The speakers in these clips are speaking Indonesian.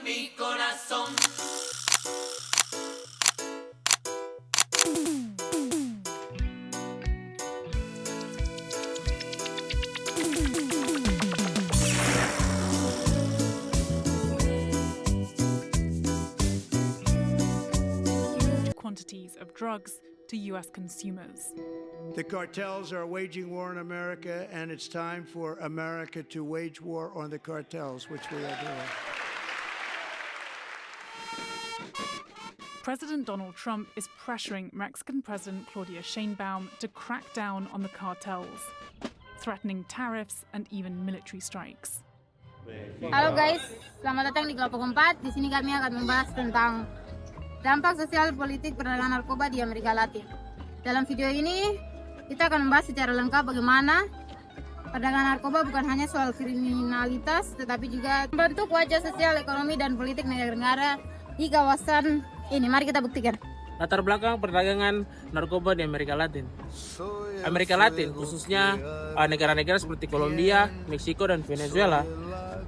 mi corazón. Quantities of drugs to US consumers. The cartels are waging war in America, and it's time for America to wage war on the cartels, which we are doing. President Donald Trump is pressuring Mexican President Claudia Sheinbaum to crack down on the cartels, threatening tariffs and even military strikes. Halo guys, selamat datang di Kelompok 4. Di sini kami akan membahas tentang dampak sosial politik perdagangan narkoba di Amerika Latin. Dalam video ini, kita akan membahas secara lengkap bagaimana perdagangan narkoba bukan hanya soal kriminalitas, tetapi juga membentuk wajah sosial, ekonomi, dan politik negara-negara di kawasan ini. Mari kita buktikan. Latar belakang perdagangan narkoba di Amerika Latin. Amerika Latin, khususnya negara-negara seperti Kolombia, Meksiko, dan Venezuela,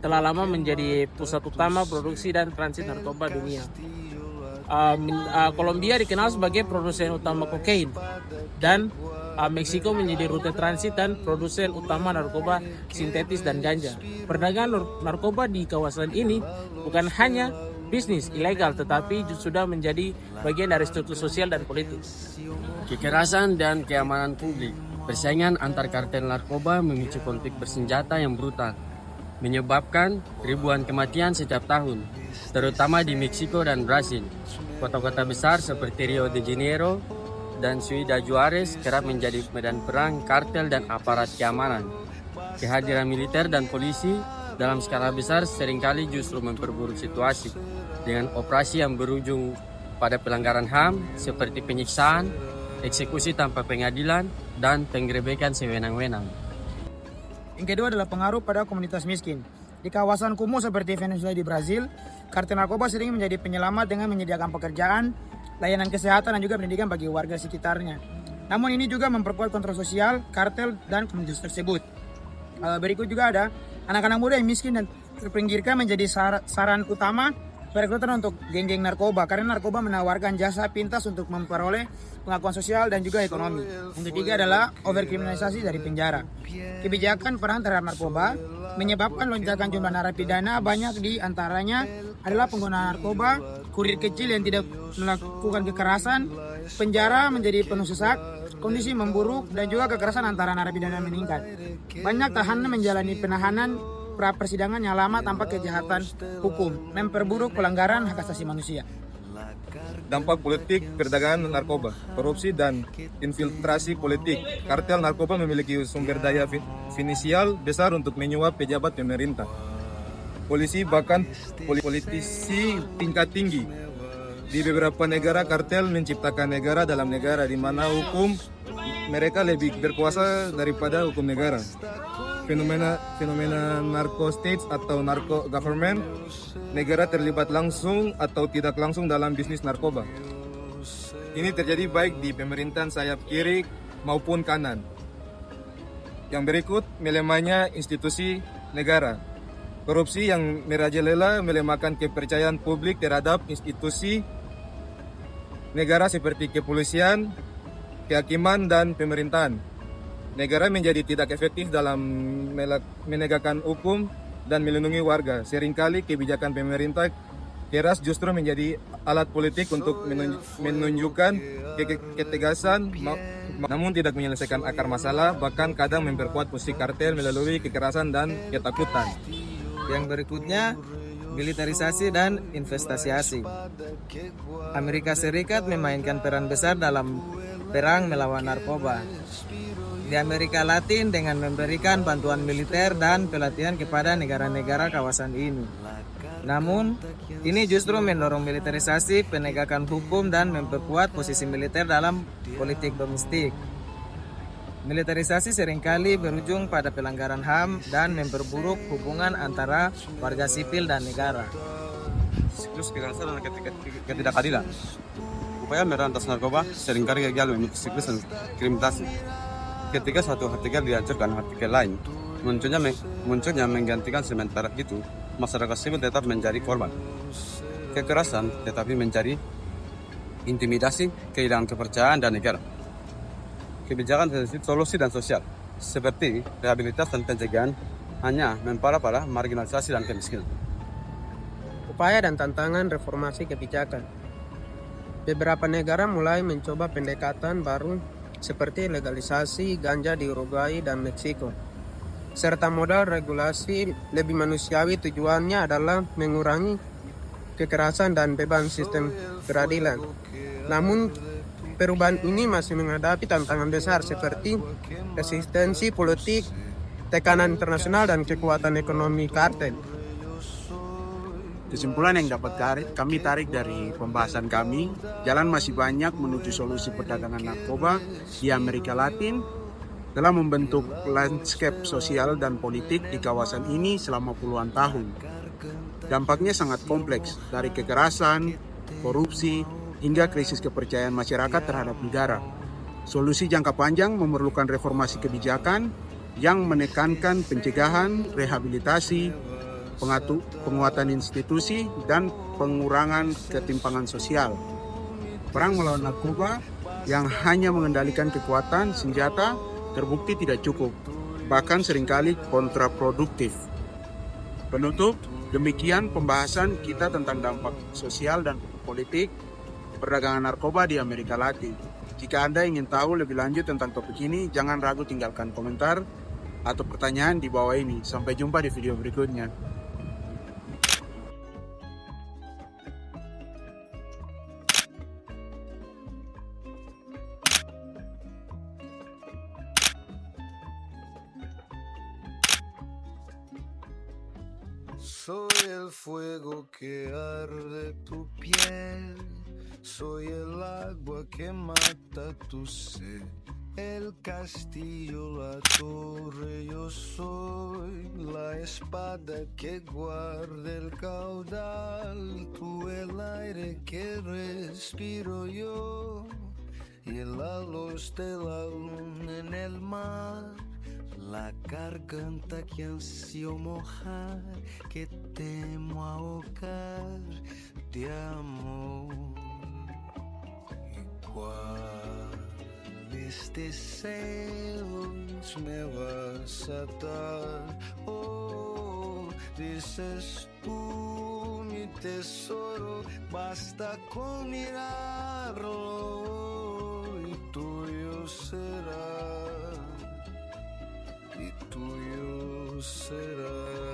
telah lama menjadi pusat utama produksi dan transit narkoba dunia. Kolombia dikenal sebagai produsen utama kokain, dan Meksiko menjadi rute transit dan produsen utama narkoba sintetis dan ganja. Perdagangan narkoba di kawasan ini bukan hanya bisnis ilegal, tetapi sudah menjadi bagian dari struktur sosial dan politik. Kekerasan dan keamanan publik. Persaingan antar kartel narkoba memicu konflik bersenjata yang brutal, menyebabkan ribuan kematian setiap tahun, terutama di Meksiko dan Brasil. Kota-kota besar seperti Rio de Janeiro dan Ciudad Juarez kerap menjadi medan perang kartel dan aparat keamanan. Kehadiran militer dan polisi dalam skala besar seringkali justru memperburuk situasi, dengan operasi yang berujung pada pelanggaran HAM seperti penyiksaan, eksekusi tanpa pengadilan, dan penggerebekan sewenang-wenang. Yang kedua adalah pengaruh pada komunitas miskin. Di kawasan kumuh seperti Venezuela di Brasil, kartel narkoba sering menjadi penyelamat dengan menyediakan pekerjaan, layanan kesehatan, dan juga pendidikan bagi warga sekitarnya. Namun ini juga memperkuat kontrol sosial, kartel, dan komunitas tersebut. Berikut juga ada anak-anak muda yang miskin dan terpinggirkan menjadi saran utama perekrutan untuk geng-geng narkoba, karena narkoba menawarkan jasa pintas untuk memperoleh pengakuan sosial dan juga ekonomi. Yang ketiga adalah overkriminalisasi dari penjara. Kebijakan perang terhadap narkoba menyebabkan lonjakan jumlah narapidana, banyak di antaranya adalah pengguna narkoba, kurir kecil yang tidak melakukan kekerasan, penjara menjadi penuh sesak, kondisi memburuk, dan juga kekerasan antara narapidana meningkat. Banyak tahanan menjalani penahanan pra persidangan yang lama tanpa kejahatan hukum, memperburuk pelanggaran hak asasi manusia. Dampak politik perdagangan narkoba, korupsi dan infiltrasi politik. Kartel narkoba memiliki sumber daya finansial besar untuk menyuap pejabat pemerintah, polisi, bahkan politisi tingkat tinggi. Di beberapa negara, kartel menciptakan negara dalam negara, di mana hukum mereka lebih berkuasa daripada hukum negara. Fenomena narco states atau narco government, negara terlibat langsung atau tidak langsung dalam bisnis narkoba. Ini terjadi baik di pemerintahan sayap kiri maupun kanan. Yang berikut, melemahnya institusi negara. Korupsi yang merajalela melemahkan kepercayaan publik terhadap institusi negara seperti kepolisian, kehakiman, dan pemerintahan. Negara menjadi tidak efektif dalam menegakkan hukum dan melindungi warga. Seringkali kebijakan pemerintah keras justru menjadi alat politik untuk menunjukkan ketegasan, namun tidak menyelesaikan akar masalah, bahkan kadang memperkuat posisi kartel melalui kekerasan dan ketakutan. Yang berikutnya, militerisasi dan investasi. Amerika Serikat memainkan peran besar dalam perang melawan narkoba di Amerika Latin dengan memberikan bantuan militer dan pelatihan kepada negara-negara kawasan ini. Namun, ini justru mendorong militerisasi, penegakan hukum, dan memperkuat posisi militer dalam politik domestik. Militerisasi seringkali berujung pada pelanggaran HAM dan memperburuk hubungan antara warga sipil dan negara. Siklus kekerasan dan ketidakadilan. Upaya merantas narkoba seringkali gagal memicu siklus kriminalitas. Ketika suatu artikel dihancurkan artikel lain, munculnya menggantikan sementara itu, masyarakat sipil tetap menjadi korban kekerasan, tetapi menjadi intimidasi, kehilangan kepercayaan dan negara. Kebijakan solusi dan sosial, seperti rehabilitasi dan pencegahan, hanya memperparah marginalisasi dan kemiskinan. Upaya dan tantangan reformasi kebijakan. Beberapa negara mulai mencoba pendekatan baru seperti legalisasi ganja di Uruguay dan Meksiko, serta modal regulasi lebih manusiawi. Tujuannya adalah mengurangi kekerasan dan beban sistem peradilan. Namun, perubahan ini masih menghadapi tantangan besar seperti resistensi politik, tekanan internasional, dan kekuatan ekonomi kartel. Kesimpulan yang dapat kami tarik dari pembahasan kami, jalan masih banyak menuju solusi perdagangan narkoba di Amerika Latin dalam membentuk landscape sosial dan politik di kawasan ini selama puluhan tahun. Dampaknya sangat kompleks, dari kekerasan, korupsi, hingga krisis kepercayaan masyarakat terhadap negara. Solusi jangka panjang memerlukan reformasi kebijakan yang menekankan pencegahan, rehabilitasi, penguatan institusi, dan pengurangan ketimpangan sosial. Perang melawan narkoba yang hanya mengendalikan kekuatan senjata terbukti tidak cukup, bahkan seringkali kontraproduktif. Penutup, demikian pembahasan kita tentang dampak sosial dan politik perdagangan narkoba di Amerika Latin. Jika Anda ingin tahu lebih lanjut tentang topik ini, jangan ragu tinggalkan komentar atau pertanyaan di bawah ini. Sampai jumpa di video berikutnya. Soy el fuego que arde tu piel, soy el agua que mata tu sed, el castillo, la torre, yo soy la espada que guarda el caudal, tú el aire que respiro yo, y la luz de la luna en el mar. La garganta que ansío mojar, que temo ahogar de amor. ¿Y cuáles deseos me vas a dar? Oh, dices tú, mi tesoro, basta con mirarlo y tuyo será. Y tuyo será.